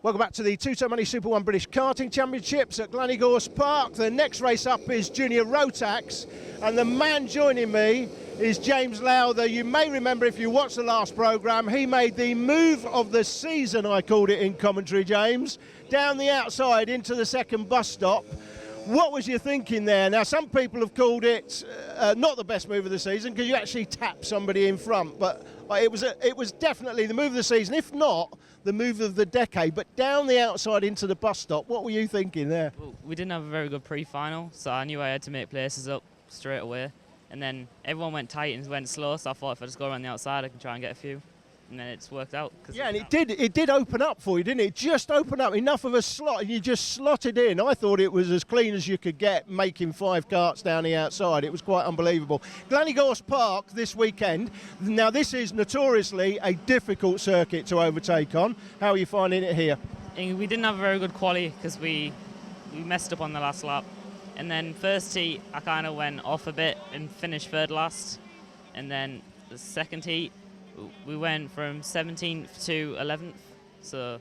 Welcome back to the Two-Ton Money Super 1 British Karting Championships at Gleneagles Park. The next race up is Junior Rotax, and the man joining me is James Ler. You may remember if you watched the last programme, he made the move of the season, I called it in commentary, James, down the outside into the second bus stop. What was your thinking there? Now, some people have called it not the best move of the season because you actually tap somebody in front, but it was definitely the move of the season, if not the move of the decade. But down the outside into the bus stop, what were you thinking there? Well, we didn't have a very good pre-final, so I knew I had to make places up straight away. And then everyone went tight and went slow, so I thought if I just go around the outside, I can try and get a few. And then it's worked out. Yeah, and it did open up for you, didn't it? It just opened up enough of a slot, and you just slotted in. I thought it was as clean as you could get, making 5 karts down the outside. It was quite unbelievable. Gleneagles Park this weekend. Now, this is notoriously a difficult circuit to overtake on. How are you finding it here? And we didn't have a very good quali because we messed up on the last lap. And then first heat, I kind of went off a bit and finished third last. And then the second heat, we went from 17th to 11th, so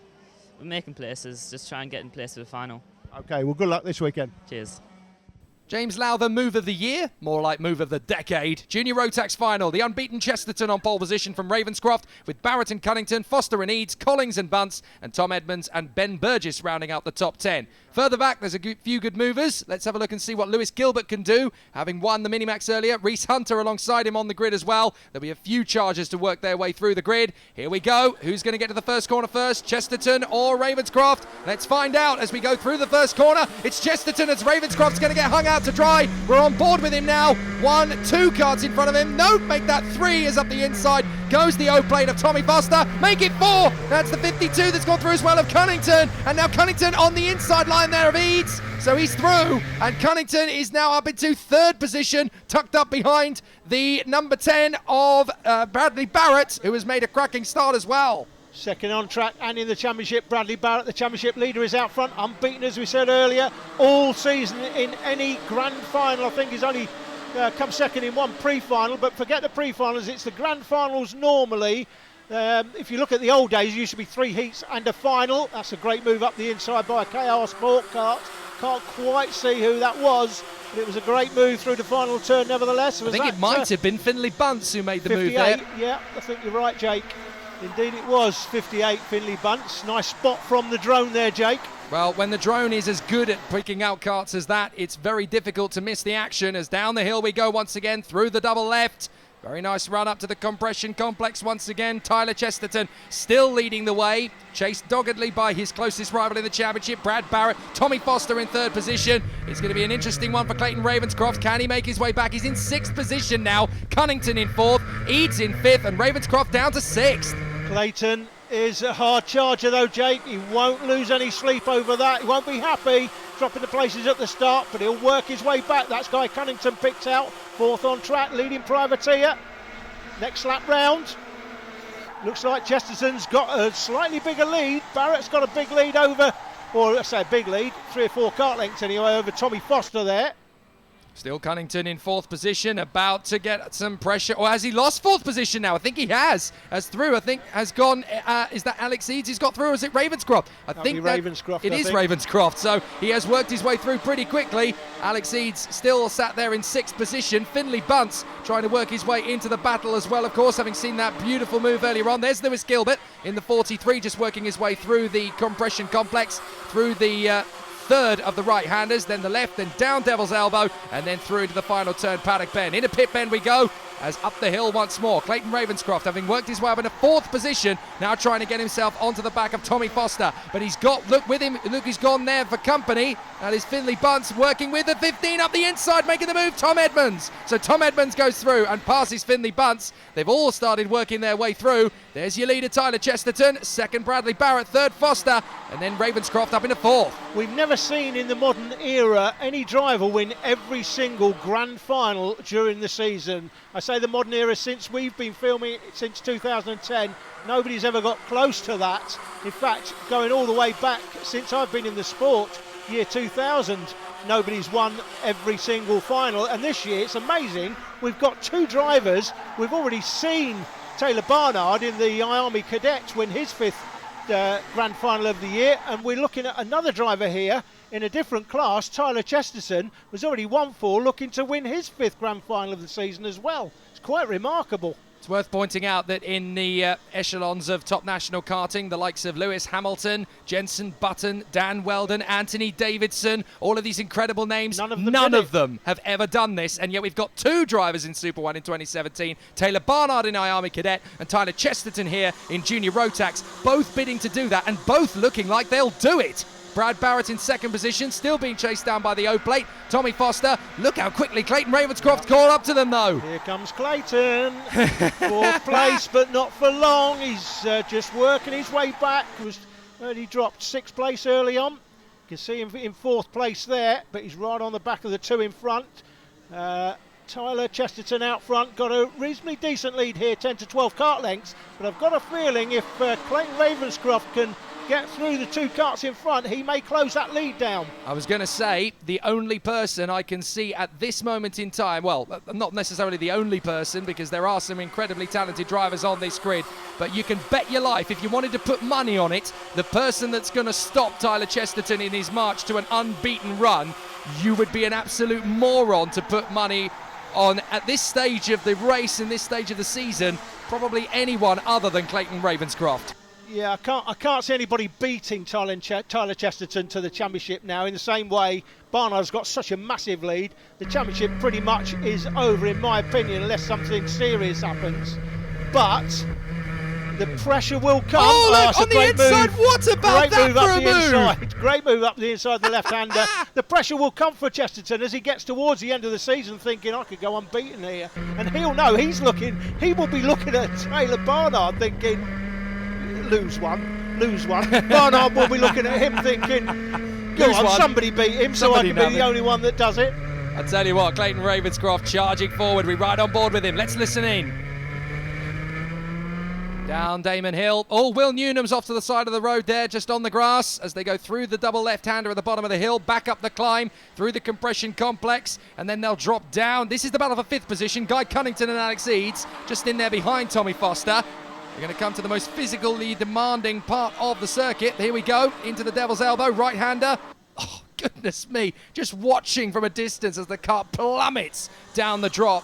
we're making places, just try and get in place for the final. Okay, well, good luck this weekend. Cheers. James Ler, the move of the year, more like move of the decade. Junior Rotax final, the unbeaten Chesterton on pole position from Ravenscroft, with Barrett and Cunnington, Foster and Eads, Collings and Bunce, and Tom Edmonds and Ben Burgess rounding out the top 10. Further back, there's a few good movers. Let's have a look and see what Lewis Gilbert can do, having won the Minimax earlier. Reese Hunter alongside him on the grid as well. There'll be a few chargers to work their way through the grid. Here we go. Who's going to get to the first corner first, Chesterton or Ravenscroft? Let's find out as we go through the first corner. It's Chesterton as Ravenscroft's going to get hung out to dry. We're on board with him now. 1, 2 karts in front of him. Nope, make that 3 is up the inside. Goes the O-plate of Tommy Foster. Make it 4. That's the 52 that's gone through as well of Cunnington. And now Cunnington on the inside line there of Eads. So he's through. And Cunnington is now up into third position, tucked up behind the number 10 of Bradley Barrett, who has made a cracking start as well. Second on track and in the championship, Bradley Barrett, the championship leader, is out front, unbeaten as we said earlier, all season in any grand final. I think he's only come second in one pre-final, but forget the pre-finals, it's the grand finals normally. If you look at the old days, it used to be 3 heats and a final. That's a great move up the inside by a KR Sport kart. Can't quite see who that was, but it was a great move through the final turn nevertheless. I think it might have been Finley Bunce who made the move there. Yeah, I think you're right, Jake. Indeed it was 58 Finley Bunce. Nice spot from the drone there, Jake. Well, when the drone is as good at picking out karts as that, it's very difficult to miss the action as down the hill we go once again through the double left. Very nice run up to the compression complex once again. Tyler Chesterton still leading the way, chased doggedly by his closest rival in the championship, Brad Barrett. Tommy Foster in third position. It's going to be an interesting one for Clayton Ravenscroft. Can he make his way back? He's in 6th position now. Cunnington in 4th, Eads in 5th, and Ravenscroft down to 6th. Clayton is a hard charger though, Jake. He won't lose any sleep over that. He won't be happy dropping the places at the start, but he'll work his way back. That's Guy Cunnington picks out 4th on track, leading privateer. Next lap round. Looks like Chesterton's got a slightly bigger lead. Barrett's got a big lead over, or let's say a big lead, 3 or 4 kart lengths anyway over Tommy Foster there. Still Cunnington in 4th position, about to get some pressure. Or has he lost 4th position now? I think he has. As through, I think, has gone. Is that Alex Eads he's got through, or is it Ravenscroft? I think Ravenscroft. It is Ravenscroft. So he has worked his way through pretty quickly. Alex Eads still sat there in 6th position. Finley Bunce trying to work his way into the battle as well, of course, having seen that beautiful move earlier on. There's Lewis Gilbert in the 43, just working his way through the compression complex, through the third of the right-handers, then the left, then down Devil's Elbow, and then through into the final turn, Paddock Bend. Into pit bend we go, as up the hill once more. Clayton Ravenscroft, having worked his way up in a 4th position, now trying to get himself onto the back of Tommy Foster. But he's got, look with him, look, he's gone there for company. That is Finley Bunce working with the 15 up the inside, making the move, Tom Edmonds. So Tom Edmonds goes through and passes Finley Bunce. They've all started working their way through. There's your leader, Tyler Chesterton. 2nd, Bradley Barrett. 3rd, Foster. And then Ravenscroft up into 4th. We've never seen in the modern era any driver win every single grand final during the season. I say the modern era since we've been filming since 2010. Nobody's ever got close to that. In fact, going all the way back since I've been in the sport, year 2000, nobody's won every single final. And this year, it's amazing. We've got 2 drivers. We've already seen Taylor Barnard in the Army Cadets win his 5th grand final of the year, and we're looking at another driver here in a different class. Tyler Chesterton was already 1-4, looking to win his 5th grand final of the season as well. It's quite remarkable. It's worth pointing out that in the echelons of top national karting, the likes of Lewis Hamilton, Jenson Button, Dan Weldon, Anthony Davidson, all of these incredible names, none of them have ever done this, and yet we've got 2 drivers in Super 1 in 2017, Taylor Barnard in Army Cadet and Tyler Chesterton here in Junior Rotax, both bidding to do that and both looking like they'll do it. Brad Barrett in 2nd position, still being chased down by the O-plate. Tommy Foster, look how quickly Clayton Ravenscroft caught up to them though. Here comes Clayton, 4th place but not for long. He's just working his way back. He dropped 6th place early on. You can see him in 4th place there, but he's right on the back of the 2 in front. Tyler Chesterton out front, got a reasonably decent lead here, 10 to 12 kart lengths, but I've got a feeling if Clayton Ravenscroft can get through the 2 karts in front, he may close that lead down. I was going to say, the only person I can see at this moment in time, well, not necessarily the only person, because there are some incredibly talented drivers on this grid, but you can bet your life, if you wanted to put money on it, the person that's going to stop Tyler Chesterton in his march to an unbeaten run, you would be an absolute moron to put money on at this stage of the race, in this stage of the season, probably anyone other than Clayton Ravenscroft. Yeah, I can't see anybody beating Tyler Chesterton to the championship now. In the same way, Barnard's got such a massive lead. The championship pretty much is over, in my opinion, unless something serious happens. But the pressure will come. Oh, look, on the inside, what about that for a move? Great move up the inside, the left-hander. The pressure will come for Chesterton as he gets towards the end of the season thinking, I could go unbeaten here. And he'll know, he will be looking at Taylor Barnard thinking, lose one. Barnard will be looking at him thinking, go on, somebody beat him so I can be the only one that does it. I tell you what, Clayton Ravenscroft charging forward. We ride on board with him. Let's listen in. Down Damon Hill. Oh, Will Newnham's off to the side of the road there, just on the grass, as they go through the double left-hander at the bottom of the hill, back up the climb, through the compression complex, and then they'll drop down. This is the battle for 5th position. Guy Cunnington and Alex Eads just in there behind Tommy Foster. We're going to come to the most physically demanding part of the circuit. Here we go, into the Devil's Elbow, right-hander. Oh, goodness me, just watching from a distance as the kart plummets down the drop.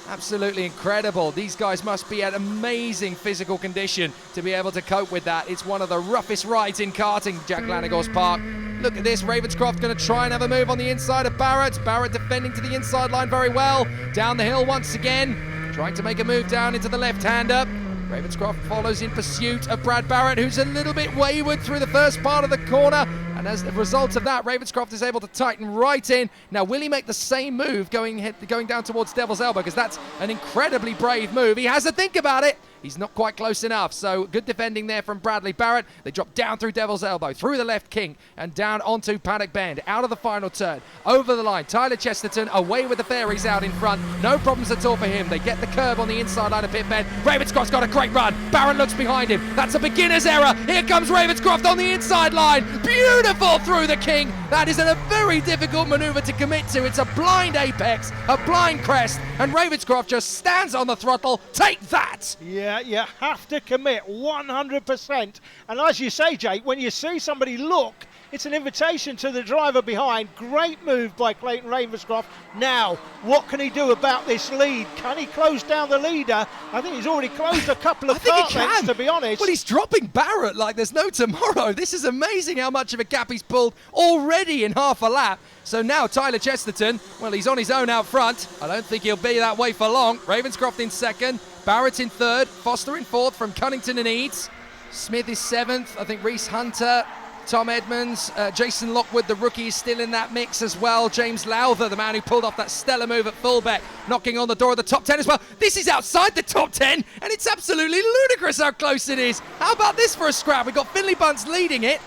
Absolutely incredible. These guys must be at amazing physical condition to be able to cope with that. It's one of the roughest rides in karting, Jack Lanigor's Park. Look at this, Ravenscroft going to try and have a move on the inside of Barrett. Barrett defending to the inside line very well. Down the hill once again, trying to make a move down into the left-hander. Ravenscroft follows in pursuit of Brad Barrett, who's a little bit wayward through the first part of the corner. And as a result of that, Ravenscroft is able to tighten right in. Now, will he make the same move going down towards Devil's Elbow? Because that's an incredibly brave move. He has to think about it. He's not quite close enough. So good defending there from Bradley Barrett. They drop down through Devil's Elbow, through the left kink, and down onto Paddock Bend, out of the final turn, over the line. Tyler Chesterton away with the fairies out in front. No problems at all for him. They get the curb on the inside line of pit bend. Ravenscroft's got a great run. Barrett looks behind him. That's a beginner's error. Here comes Ravenscroft on the inside line. Beautiful through the king. That is a very difficult maneuver to commit to. It's a blind apex, a blind crest, and Ravenscroft just stands on the throttle. Take that! Yeah, you have to commit 100%. And as you say, Jake, when you see somebody look, it's an invitation to the driver behind. Great move by Clayton Ravenscroft. Now, what can he do about this lead? Can he close down the leader? I think he's already closed a couple of kart lengths, to be honest. Well, he's dropping Barrett like there's no tomorrow. This is amazing how much of a gap he's pulled already in half a lap. So now Tyler Chesterton, well, he's on his own out front. I don't think he'll be that way for long. Ravenscroft in 2nd, Barrett in 3rd, Foster in 4th from Cunnington and Eads. Smith is 7th. I think Reese Hunter, Tom Edmonds, Jason Lockwood, the rookie, is still in that mix as well. James Lowther, the man who pulled off that stellar move at fullback, knocking on the door of the top 10 as well. This is outside the top 10, and it's absolutely ludicrous how close it is. How about this for a scrap? We've got Finley Bunce leading it,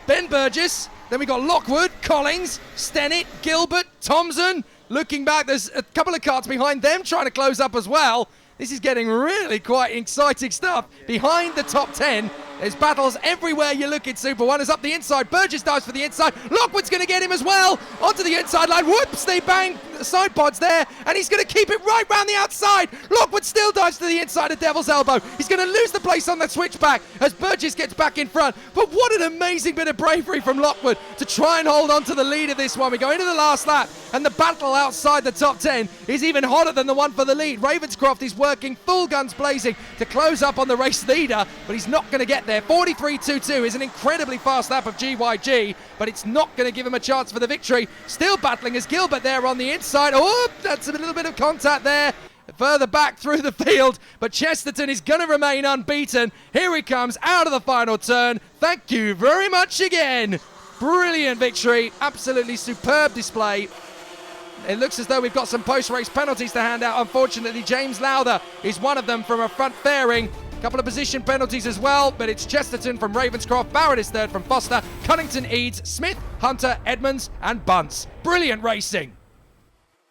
Ben Burgess, then we've got Lockwood, Collins, Stennett, Gilbert, Thompson. Looking back, there's a couple of karts behind them trying to close up as well. This is getting really quite exciting stuff. Behind the top 10, There's battles everywhere you look in Super 1. Is up the inside. Burgess dives for the inside. Lockwood's going to get him as well. Onto the inside line. Whoops, they bang the side pods there. And he's going to keep it right round the outside. Lockwood still dives to the inside of Devil's Elbow. He's going to lose the place on the switchback as Burgess gets back in front. But what an amazing bit of bravery from Lockwood to try and hold on to the lead of this one. We go into the last lap, and the battle outside the top 10 is even hotter than the one for the lead. Ravenscroft is working full guns blazing to close up on the race leader, but he's not going to get there. 43.22 is an incredibly fast lap of GYG, but it's not going to give him a chance for the victory. Still battling as Gilbert there on the inside. Oh, that's a little bit of contact there. Further back through the field, but Chesterton is going to remain unbeaten. Here he comes out of the final turn. Thank you very much again. Brilliant victory. Absolutely superb display. It looks as though we've got some post-race penalties to hand out. Unfortunately, James Ler is one of them from a front fairing. A couple of position penalties as well, but it's Chesterton from Ravenscroft, Barrett is third from Foster, Cunnington, Eads, Smith, Hunter, Edmonds and Bunce. Brilliant racing.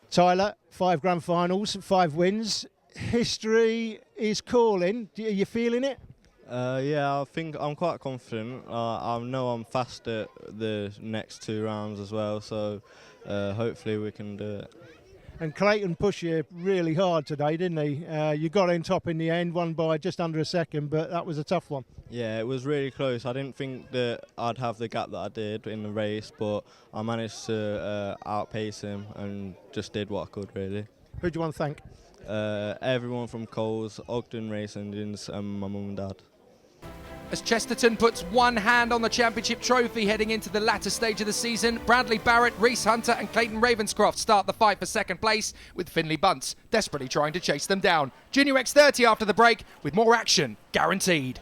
Tyler, 5 grand finals, 5 wins. History is calling. Are you feeling it? Yeah, I think I'm quite confident. I know I'm fast at the next 2 rounds as well, so hopefully we can do it. And Clayton pushed you really hard today, didn't he? You got in top in the end, won by just under a second, but that was a tough one. Yeah, it was really close. I didn't think that I'd have the gap that I did in the race, but I managed to outpace him and just did what I could, really. Who do you want to thank? Everyone from Coles, Ogden Race Engines and my mum and dad. As Chesterton puts one hand on the championship trophy heading into the latter stage of the season, Bradley Barrett, Reese Hunter and Clayton Ravenscroft start the fight for second place, with Finley Bunce desperately trying to chase them down. Junior X30 after the break, with more action guaranteed.